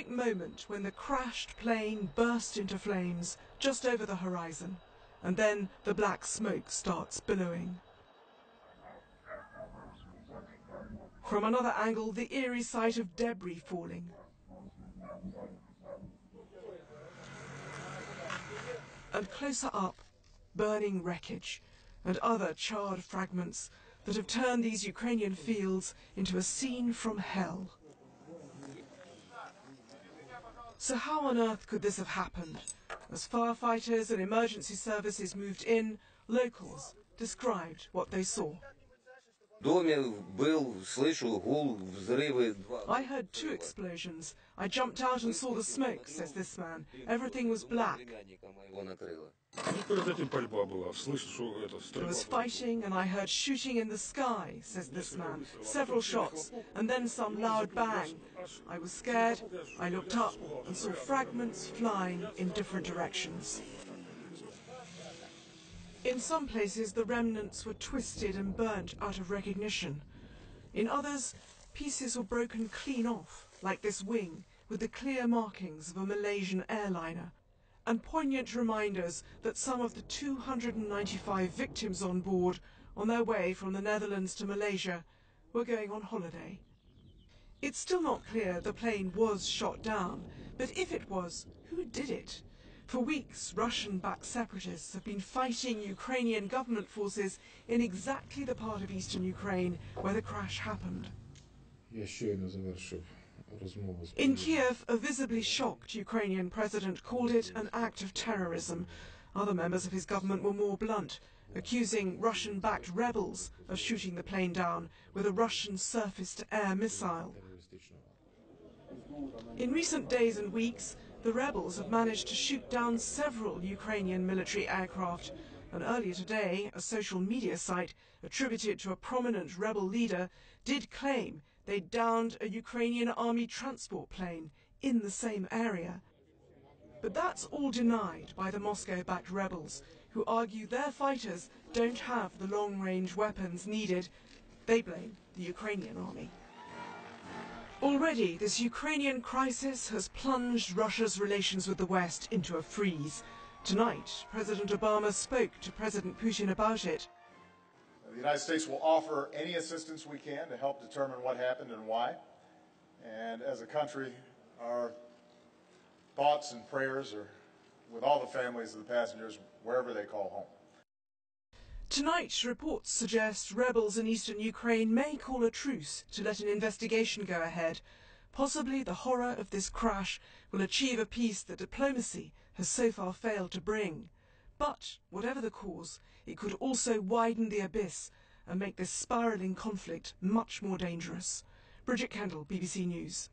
dramatic moment when the crashed plane burst into flames just over the horizon, and then the black smoke starts billowing. From another angle, the eerie sight of debris falling. And closer up, burning wreckage and other charred fragments that have turned these Ukrainian fields into a scene from hell. So how on earth could this have happened? As firefighters and emergency services moved in, locals described what they saw. I heard 2 explosions. I jumped out and saw the smoke, says this man. Everything was black. There was fighting and I heard shooting in the sky, says this man. Several shots and then some loud bang. I was scared. I looked up and saw fragments flying in different directions. In some places, the remnants were twisted and burnt out of recognition. In others, pieces were broken clean off, like this wing, with the clear markings of a Malaysian airliner, and poignant reminders that some of the 295 victims on board, on their way from the Netherlands to Malaysia, were going on holiday. It's still not clear the plane was shot down, but if it was, who did it? For weeks, Russian-backed separatists have been fighting Ukrainian government forces in exactly the part of eastern Ukraine where the crash happened. In Kiev, a visibly shocked Ukrainian president called it an act of terrorism. Other members of his government were more blunt, accusing Russian-backed rebels of shooting the plane down with a Russian surface-to-air missile. In recent days and weeks, the rebels have managed to shoot down several Ukrainian military aircraft, and earlier today, a social media site attributed to a prominent rebel leader did claim they'd downed a Ukrainian army transport plane in the same area. But that's all denied by the Moscow-backed rebels, who argue their fighters don't have the long-range weapons needed. They blame the Ukrainian army. Already, this Ukrainian crisis has plunged Russia's relations with the West into a freeze. Tonight, President Obama spoke to President Putin about it. The United States will offer any assistance we can to help determine what happened and why. And as a country, our thoughts and prayers are with all the families of the passengers, wherever they call home. Tonight, reports suggest rebels in eastern Ukraine may call a truce to let an investigation go ahead. Possibly the horror of this crash will achieve a peace that diplomacy has so far failed to bring. But, whatever the cause, it could also widen the abyss and make this spiralling conflict much more dangerous. Bridget Kendall, BBC News.